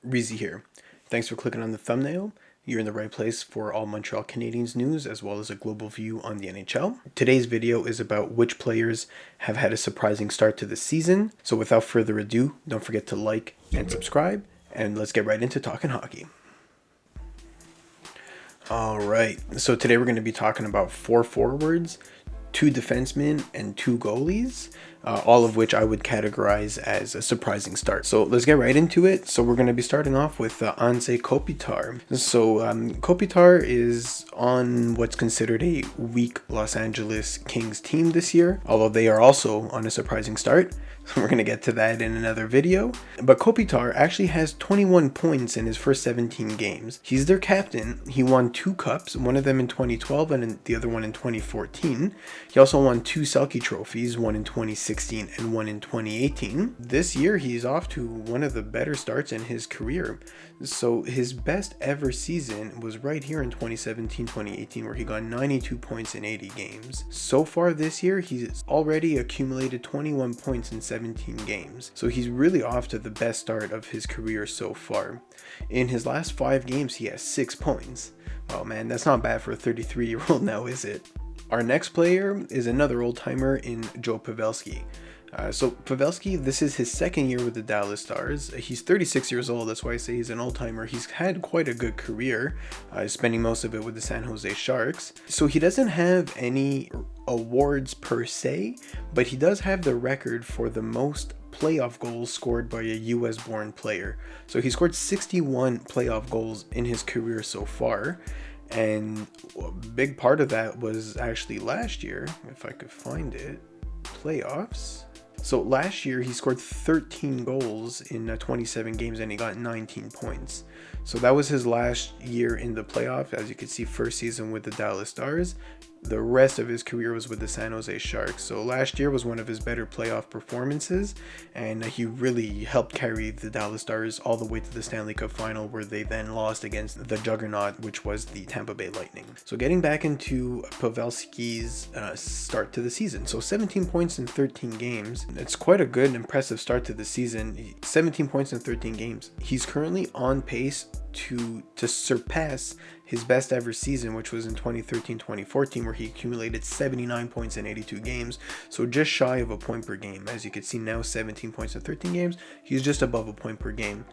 Risi here. Thanks for clicking on the thumbnail. You're in the right place for all Montreal Canadiens news as well as a global view on the NHL. Today's video is about which players have had a surprising start to the season. So without further ado, don't forget to like and subscribe, and let's get right into talking hockey. Alright, so today we're going to be talking about 4 forwards, 2 defensemen, and 2 goalies, all of which I would categorize as a surprising start. So let's get right into it. So we're going to be starting off with Anze Kopitar. So Kopitar is on what's considered a weak Los Angeles Kings team this year, although they are also on a surprising start. We're going to get to that in another video. But Kopitar actually has 21 points in his first 17 games. He's their captain. He won 2 cups, one of them in 2012 and the other one in 2014. He also won 2 Selke trophies, one in 2016 and one in 2018. This year, he's off to one of the better starts in his career. So his best ever season was right here in 2017-2018, where he got 92 points in 80 games. So far this year, he's already accumulated 21 points in 17 games. So he's really off to the best start of his career so far. In his last 5 games, he has 6 points. Oh man, that's not bad for a 33-year-old now, is it? Our next player is another old-timer in Joe Pavelski. So Pavelski, this is his second year with the Dallas Stars. He's 36 years old, that's why I say he's an old-timer. He's had quite a good career, spending most of it with the San Jose Sharks. So he doesn't have any awards per se, but he does have the record for the most playoff goals scored by a US born player. So he scored 61 playoff goals in his career so far. And a big part of that was actually last year, if I could find it, playoffs. So last year he scored 13 goals in 27 games and he got 19 points. So that was his last year in the playoff. As you can see, first season with the Dallas Stars. The rest of his career was with the San Jose Sharks. So last year was one of his better playoff performances, and he really helped carry the Dallas Stars all the way to the Stanley Cup final, where they then lost against the juggernaut, which was the Tampa Bay Lightning. So getting back into Pavelski's start to the season. So 17 points in 13 games. It's quite a good, impressive start to the season. 17 points in 13 games. He's currently on pace to surpass his best ever season, which was in 2013-2014, where he accumulated 79 points in 82 games, so just shy of a point per game. As you can see now, 17 points in 13 games, he's just above a point per game.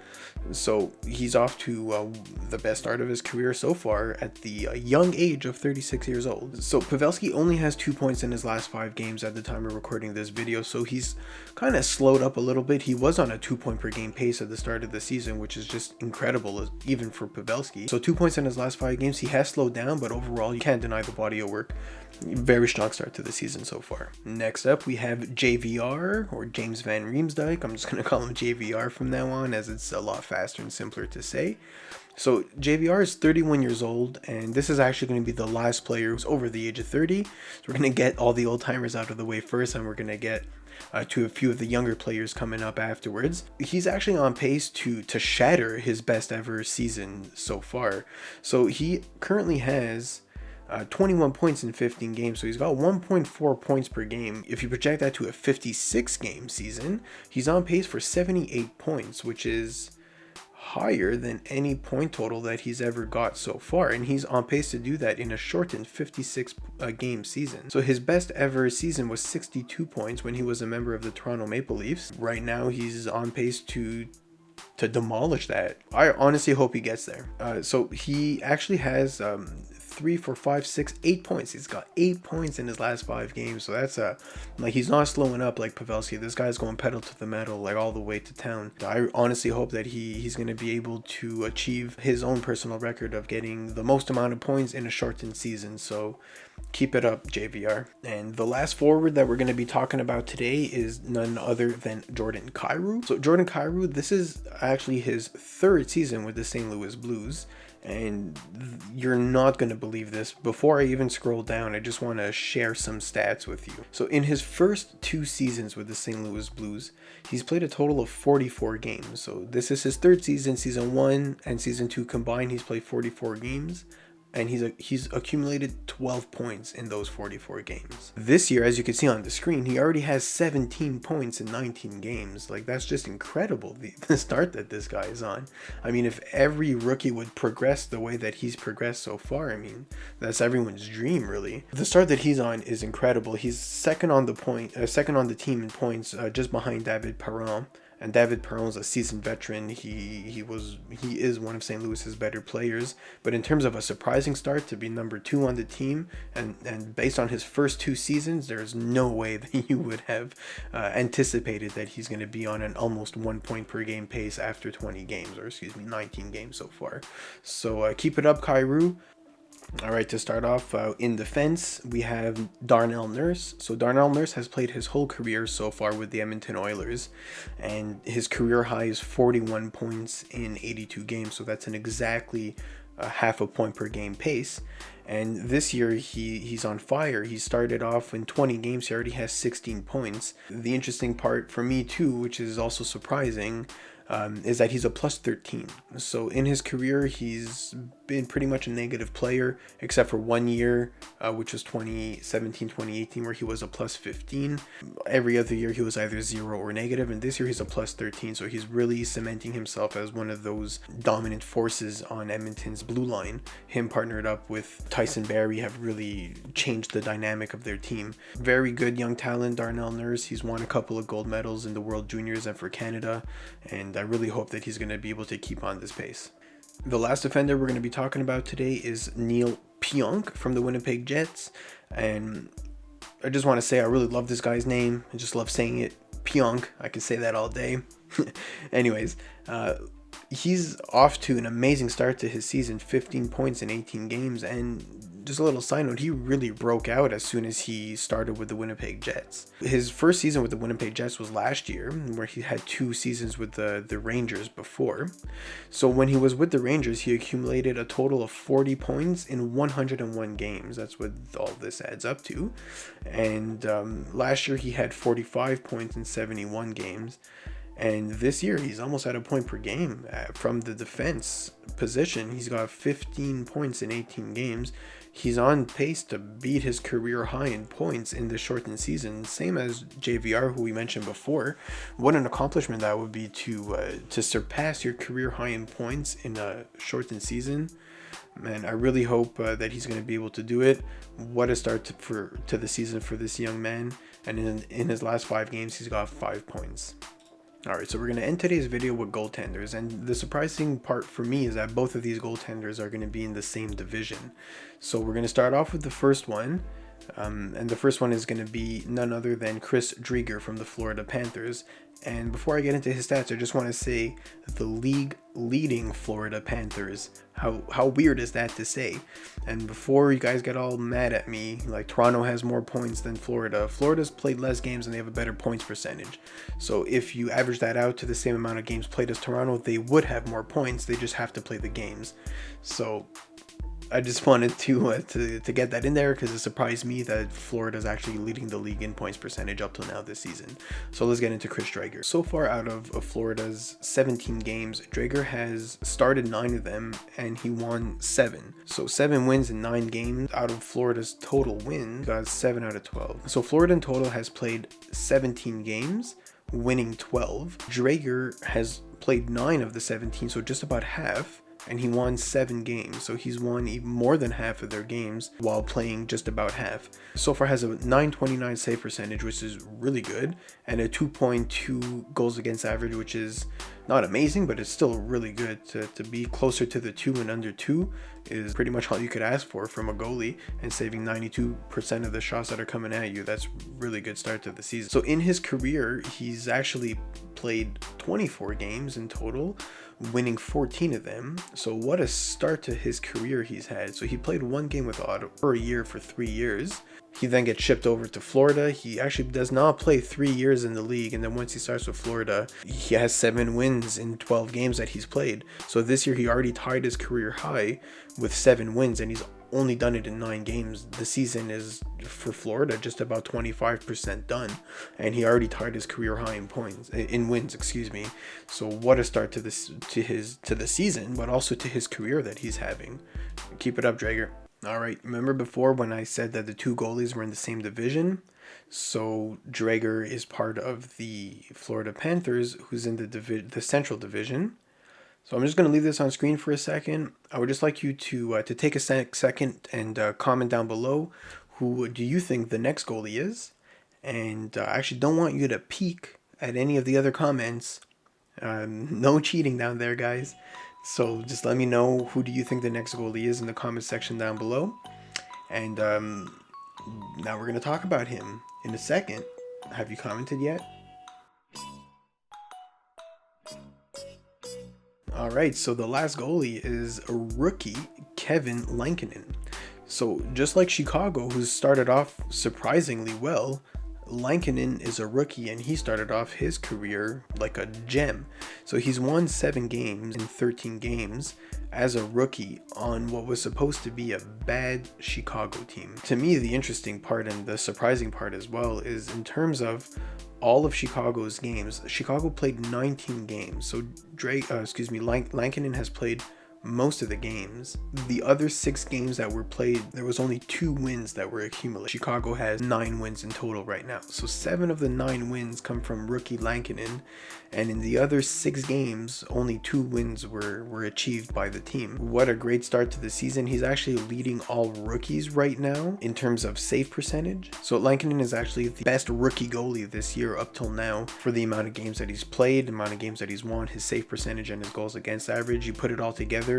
So he's off to the best start of his career so far at the young age of 36 years old. So Pavelski only has 2 points in his last 5 games at the time of recording this video, so he's kind of slowed up a little bit. He was on a 2 point per game pace at the start of the season, which is just incredible even for Pavelski. So 2 points in his last 5 games. He has slowed down, but overall you can't deny the body of work. Very strong start to the season so far. Next up we have JVR, or James Van Riemsdyk. I'm just going to call him JVR from now on, as it's a lot faster and simpler to say. So JVR is 31 years old, and this is actually going to be the last player who's over the age of 30. So we're going to get all the old timers out of the way first, and we're going to get to a few of the younger players coming up afterwards. He's actually on pace to shatter his best ever season so far. So he currently has 21 points in 15 games, so he's got 1.4 points per game. If you project that to a 56 game season, he's on pace for 78 points, which is higher than any point total that he's ever got so far, and he's on pace to do that in a shortened 56 game season. So his best ever season was 62 points when he was a member of the Toronto Maple Leafs. Right now he's on pace to demolish that. I honestly hope he gets there. So he actually has 3, 4, 5, 6, 8 points. He's got 8 points in his last 5 games. So that's like, he's not slowing up like Pavelski. This guy's going pedal to the metal, like all the way to town. I honestly hope that he's going to be able to achieve his own personal record of getting the most amount of points in a shortened season. So keep it up, JVR. And the last forward that we're going to be talking about today is none other than Jordan Kyrou. So Jordan Kyrou, this is actually his 3rd season with the St. Louis Blues. And you're not going to believe this. Before I even scroll down, I just want to share some stats with you. So in his first 2 seasons with the St. Louis Blues, he's played a total of 44 games. So this is his 3rd season. Season 1 and season 2 combined, he's played 44 games. and he's accumulated 12 points in those 44 games. This year, as you can see on the screen, he already has 17 points in 19 games. Like, that's just incredible, the start that this guy is on. I mean, if every rookie would progress the way that he's progressed so far, I mean, that's everyone's dream, really. The start that he's on is incredible. He's second on the team in points, just behind David Perron. And David Perron's a seasoned veteran. He is one of St. Louis's better players. But in terms of a surprising start to be number 2 on the team, and based on his first 2 seasons, there's no way that you would have anticipated that he's going to be on an almost 1 point per game pace after 20 games, or 19 games so far. So keep it up, Kyrou. All right, to start off, in defense, we have Darnell Nurse. So Darnell Nurse has played his whole career so far with the Edmonton Oilers, and his career high is 41 points in 82 games. So that's an exactly half a point per game pace. And this year, he's on fire. He started off in 20 games. He already has 16 points. The interesting part for me, too, which is also surprising, is that he's a plus 13. So in his career, he's been pretty much a negative player, except for 1 year, which was 2017-2018, where he was a plus 15. Every other year, he was either 0 or negative, and this year he's a plus 13. So he's really cementing himself as one of those dominant forces on Edmonton's blue line. Him partnered up with Tyson Barrie have really changed the dynamic of their team. Very good young talent, Darnell Nurse. He's won a couple of gold medals in the World Juniors and for Canada, and I really hope that he's going to be able to keep on this pace. The last defender we're going to be talking about today is Neil Pionk from the Winnipeg Jets, and I just want to say I really love this guy's name. I just love saying it. Pionk. I could say that all day. Anyways, he's off to an amazing start to his season, 15 points in 18 games, and just a little side note, he really broke out as soon as he started with the Winnipeg Jets. His first season with the Winnipeg Jets was last year, where he had 2 seasons with the Rangers before. So when he was with the Rangers, he accumulated a total of 40 points in 101 games. That's what all this adds up to. And last year he had 45 points in 71 games. And this year, he's almost at a point per game from the defense position. He's got 15 points in 18 games. He's on pace to beat his career high in points in the shortened season, same as JVR, who we mentioned before. What an accomplishment that would be to surpass your career high in points in a shortened season. Man, I really hope that he's going to be able to do it. What a start to the season for this young man. And in his last 5 games, he's got 5 points. Alright, so we're going to end today's video with goaltenders, and the surprising part for me is that both of these goaltenders are going to be in the same division. So we're going to start off with the first one, and the first one is going to be none other than Chris Driedger from the Florida Panthers. And before I get into his stats, I just want to say the league leading Florida Panthers. How weird is that to say? And before you guys get all mad at me, like Toronto has more points than Florida. Florida's played less games and they have a better points percentage. So if you average that out to the same amount of games played as Toronto, they would have more points. They just have to play the games. So I just wanted to get that in there because it surprised me that Florida is actually leading the league in points percentage up till now this season. So let's get into Chris Driedger. So far out of Florida's 17 games, Driedger has started 9 of them and he won 7. So 7 wins in 9 games. Out of Florida's total wins, got 7 out of 12. So Florida in total has played 17 games, winning 12. Driedger has played 9 of the 17, so just about half. And he won 7 games, so he's won even more than half of their games while playing just about half. So far has a .929 save percentage, which is really good, and a 2.2 goals against average, which is not amazing, but it's still really good. To be closer to the 2 and under 2 is pretty much all you could ask for from a goalie, and saving 92% of the shots that are coming at you. That's really good start to the season. So in his career, he's actually played 24 games in total, winning 14 of them. So what a start to his career he's had. So he played 1 game with Ottawa for a year for 3 years. He then gets shipped over to Florida. He actually does not play 3 years in the league, and then once he starts with Florida, he has 7 wins in 12 games that he's played. So this year he already tied his career high with 7 wins, and he's only done it in 9 games. The season is, for Florida, just about 25% done, and he already tied his career high in points, in wins, excuse me. So what a start to the season, but also to his career that he's having. Keep it up, Driedger. All right, remember before when I said that the two goalies were in the same division? So Driedger is part of the Florida Panthers, who's in the Central Division. So I'm just going to leave this on screen for a second. I would just like you to take a second and comment down below who do you think the next goalie is. And I actually don't want you to peek at any of the other comments. No cheating down there, guys. So just let me know who do you think the next goalie is in the comment section down below. And now we're going to talk about him in a second. Have you commented yet? All right, so the last goalie is a rookie, Kevin Lankinen. So just like Chicago, who started off surprisingly well, Lankinen is a rookie and he started off his career like a gem. So he's won 7 games in 13 games as a rookie on what was supposed to be a bad Chicago team. To me, the interesting part and the surprising part as well is in terms of all of Chicago's games. Chicago played 19 games. So Lankinen has played most of the games. The other 6 games that were played, there was only 2 wins that were accumulated. Chicago has 9 wins in total right now. So 7 of the 9 wins come from rookie Lankinen, and in the other 6 games, only 2 wins were achieved by the team. What a great start to the season. He's actually leading all rookies right now in terms of save percentage. So Lankinen is actually the best rookie goalie this year up till now for the amount of games that he's played, the amount of games that he's won, his save percentage, and his goals against average. You put it all together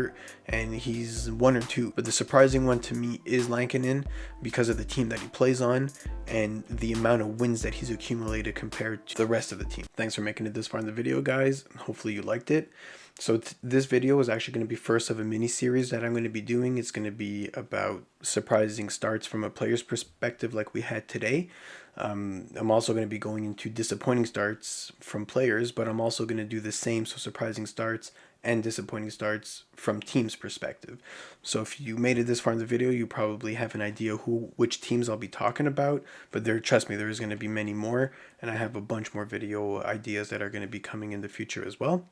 and he's 1 or 2. But the surprising one to me is Lankinen because of the team that he plays on and the amount of wins that he's accumulated compared to the rest of the team. Thanks for making it this far in the video, guys. Hopefully you liked it. So this video is actually going to be first of a mini series that I'm going to be doing. It's going to be about surprising starts from a player's perspective like we had today. I'm also going to be going into disappointing starts from players, but I'm also going to do the same, so surprising starts and disappointing starts from teams' perspective. So if you made it this far in the video, you probably have an idea which teams I'll be talking about, but trust me, there is going to be many more, and I have a bunch more video ideas that are going to be coming in the future as well.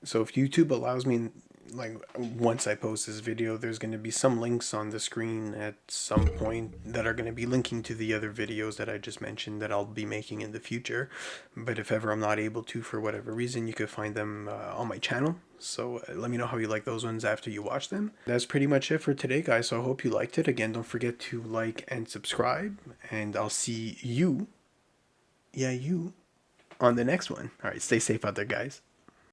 So if YouTube allows me, like once I post this video, there's going to be some links on the screen at some point that are going to be linking to the other videos that I just mentioned that I'll be making in the future. But if ever I'm not able to for whatever reason, you could find them on my channel. So let me know how you like those ones after you watch them. That's pretty much it for today, guys. So I hope you liked it. Again, don't forget to like and subscribe, and I'll see you on the next one. All right, stay safe out there, guys.